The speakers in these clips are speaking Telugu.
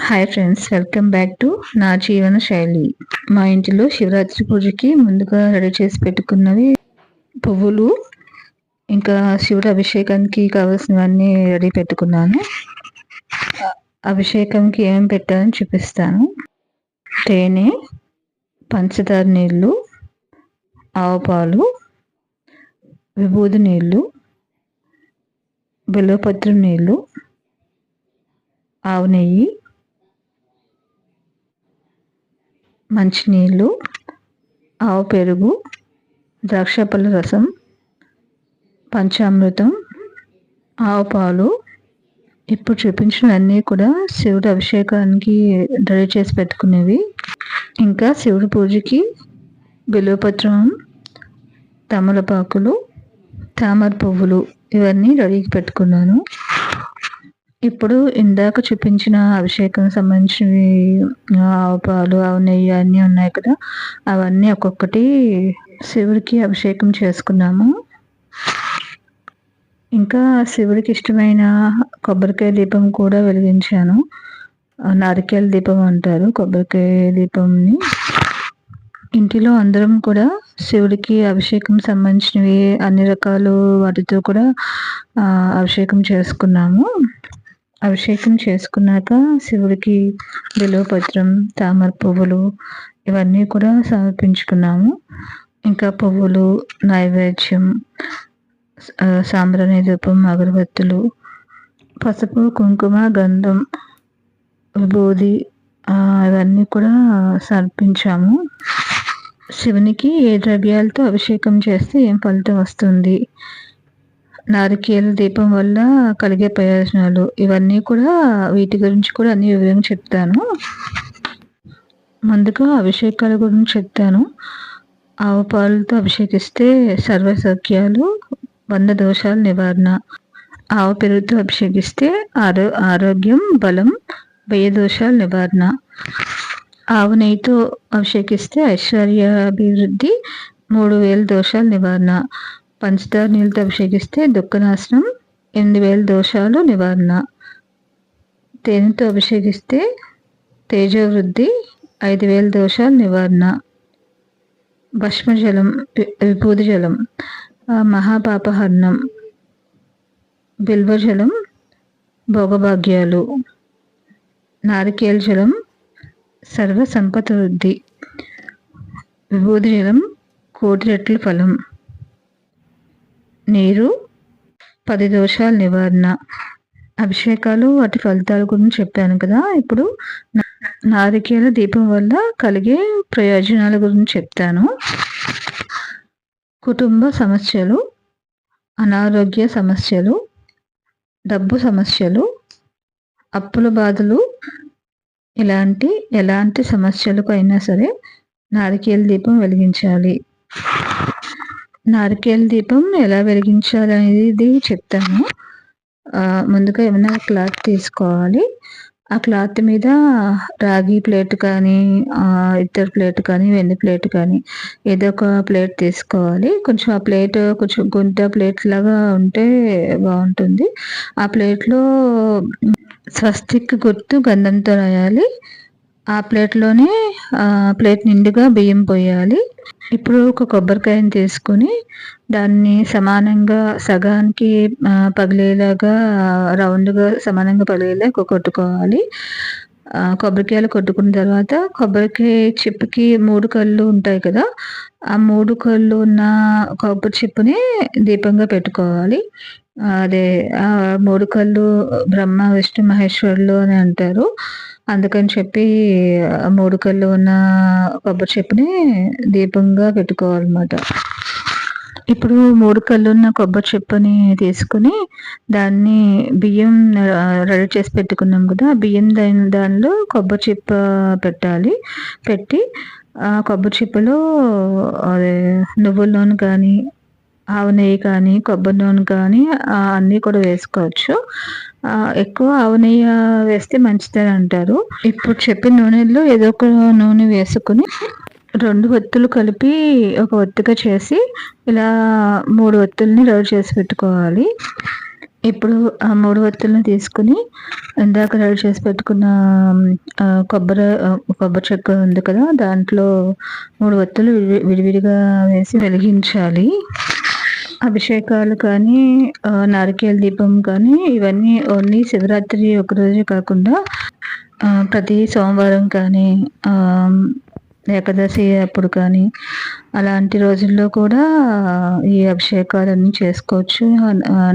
Hi friends, welcome back to నా జీవన శైలి. మా ఇంటిలో శివరాత్రి పూజకి ముందుగా రెడీ చేసి పెట్టుకున్నవి పువ్వులు, ఇంకా శివుడు అభిషేకానికి కావాల్సినవన్నీ రెడీ పెట్టుకున్నాను. అభిషేకంకి ఏమేమి పెట్టాలని చూపిస్తాను. తేనె, పంచదార నీళ్ళు, ఆవు పాలు, విభూది నీళ్ళు, బిల్వపత్రం నీళ్ళు, ఆవు నెయ్యి, మంచినీళ్ళు, ఆవు పెరుగు, ద్రాక్షపళ్ళ రసం, పంచామృతం, ఆవు పాలు. ఇప్పుడు చూపించినవన్నీ కూడా శివుడి అభిషేకానికి రెడీ చేసి పెట్టుకునేవి. ఇంకా శివుడి పూజకి బిల్వపత్రం, తమలపాకులు, తామర పువ్వులు ఇవన్నీ రెడీకి పెట్టుకున్నాను. ఇప్పుడు ఇందాక చూపించిన అభిషేకం సంబంధించినవి ఆవు పాలు, ఆవు నెయ్యి అన్నీ ఉన్నాయి కదా, అవన్నీ ఒక్కొక్కటి శివుడికి అభిషేకం చేసుకున్నాము. ఇంకా శివుడికి ఇష్టమైన కొబ్బరికాయ దీపం కూడా వెలిగించాను. నారికేల దీపం అంటారు కొబ్బరికాయ దీపంని. ఇంటిలో అందరం కూడా శివుడికి అభిషేకం సంబంధించినవి అన్ని రకాలు వాటితో కూడా అభిషేకం చేసుకున్నాము. అభిషేకం చేసుకున్నాక శివుడికి బిల్వపత్రం, తామర పువ్వులు ఇవన్నీ కూడా సమర్పించుకున్నాము. ఇంకా పువ్వులు, నైవేద్యం, సాంబ్రాణి ధూపం, అగరబత్తులు, పసుపు, కుంకుమ, గంధం, విభూది ఇవన్నీ కూడా సమర్పించాము. శివునికి ఏ ద్రవ్యాలతో అభిషేకం చేస్తే ఏం ఫలితం వస్తుంది, నారికేల దీపం వల్ల కలిగే ప్రయోజనాలు, ఇవన్నీ కూడా వీటి గురించి కూడా అన్ని వివరంగా చెప్తాను. ముందుగా అభిషేకాల గురించి చెప్తాను. ఆవు పాలతో అభిషేకిస్తే సర్వ సౌఖ్యాలు, 100 దోషాల నివారణ. ఆవు పెరుగుతో అభిషేకిస్తే ఆరోగ్యం, బలం, 1000 దోషాల నివారణ. ఆవు నెయ్యితో అభిషేకిస్తే ఐశ్వర్యాభివృద్ధి, 3000 దోషాల నివారణ. పంచదార నీళ్ళతో అభిషేకిస్తే దుఃఖనాశనం, 8000 దోషాలు నివారణ. తేనెతో అభిషేకిస్తే తేజవృద్ధి, 5000 దోషాలు నివారణ. భస్మజలం, విభూది జలం, మహాపాపహరణం. బిల్వజలం, భోగభాగ్యాలు. నారికేల జలం, సర్వ సంపద వృద్ధి. విభూది జలం, 1,000,000 రెట్ల ఫలం. నీరు, 10 దోషాల నివారణ. అభిషేకాలు వాటి ఫలితాల గురించి చెప్పాను కదా. ఇప్పుడు నారికేల దీపం వల్ల కలిగే ప్రయోజనాల గురించి చెప్తాను. కుటుంబ సమస్యలు, అనారోగ్య సమస్యలు, డబ్బు సమస్యలు, అప్పుల బాధలు, ఎలాంటి సమస్యలకు అయినా సరే నారికేల దీపం వెలిగించాలి. నారికేల దీపం ఎలా వెలిగించాలి అనేది చెప్తాను. ముందుగా ఏమైనా క్లాత్ తీసుకోవాలి. ఆ క్లాత్ మీద రాగి ప్లేట్ కానీ, ఇత్తడి ప్లేట్ కానీ, వెండి ప్లేట్ కానీ ఏదో ఒక ప్లేట్ తీసుకోవాలి. కొంచెం ఆ ప్లేట్ కొంచెం గుంట ప్లేట్ లాగా ఉంటే బాగుంటుంది. ఆ ప్లేట్లో స్వస్తిక్ గుర్తు గంధంతో రాయాలి. ఆ ప్లేట్లోనే ప్లేట్ నిండుగా బియ్యం పోయాలి. ఇప్పుడు ఒక కొబ్బరికాయని తీసుకుని దాన్ని సమానంగా సగానికి పగిలేలాగా రౌండ్గా సమానంగా పగిలేలా కొట్టుకోవాలి. కొబ్బరికాయలు కొట్టుకున్న తర్వాత కొబ్బరికాయ చిప్పుకి 3 కళ్ళు ఉంటాయి కదా, ఆ 3 కళ్ళు ఉన్న కొబ్బరి చిప్పుని దీపంగా పెట్టుకోవాలి. అదే 3 కళ్ళు బ్రహ్మ, విష్ణు, మహేశ్వరులు అని అంటారు. అందుకని చెప్పి 3 కళ్ళు ఉన్న కొబ్బరి చెప్పుని దీపంగా పెట్టుకోవాలన్నమాట. ఇప్పుడు 3 కళ్ళు ఉన్న కొబ్బరి చెప్పుని తీసుకుని దాన్ని బియ్యం రెడీ చేసి పెట్టుకున్నాం కదా, బియ్యం దానిలో కొబ్బరి చిప్ప పెట్టాలి. పెట్టి ఆ కొబ్బరి చిప్పలో అదే నువ్వుల నూనె కానీ, ఆవు నెయ్యి కానీ, కొబ్బరి నూనె కానీ అన్నీ కూడా వేసుకోవచ్చు. ఎక్కువ ఆవు నెయ్యి వేస్తే మంచిదని అంటారు. ఇప్పుడు చెప్పిన నూనెల్లో ఏదో ఒక నూనె వేసుకుని 2 ఒత్తులు కలిపి ఒక ఒత్తిగా చేసి ఇలా 3 ఒత్తుల్ని రెడీ చేసి పెట్టుకోవాలి. ఇప్పుడు ఆ 3 ఒత్తులను తీసుకొని ఇందాక రెడీ చేసి పెట్టుకున్న కొబ్బరి చెక్క ఉంది కదా! దాంట్లో 3 ఒత్తులు విడివిడిగా వేసి వెలిగించాలి. అభిషేకాలు కానీ, నారికేల దీపం కానీ ఇవన్నీ ఓన్లీ శివరాత్రి ఒకరోజే కాకుండా ప్రతి సోమవారం కానీ, ఏకాదశి అప్పుడు కానీ, అలాంటి రోజుల్లో కూడా ఈ అభిషేకాలన్నీ చేసుకోవచ్చు.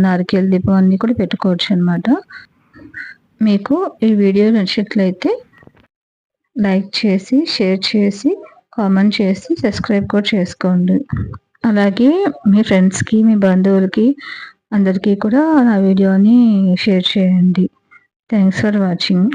నారికేల దీపం అన్నీ కూడా పెట్టుకోవచ్చనమాట. మీకు ఈ వీడియో నచ్చినట్లయితే లైక్ చేసి, షేర్ చేసి, కామెంట్ చేసి, సబ్స్క్రైబ్ కూడా చేసుకోండి. అలాగే మీ ఫ్రెండ్స్‌కి, మీ బంధువులకి అందరికీ కూడా నా వీడియోని షేర్ చేయండి. Thanks for watching.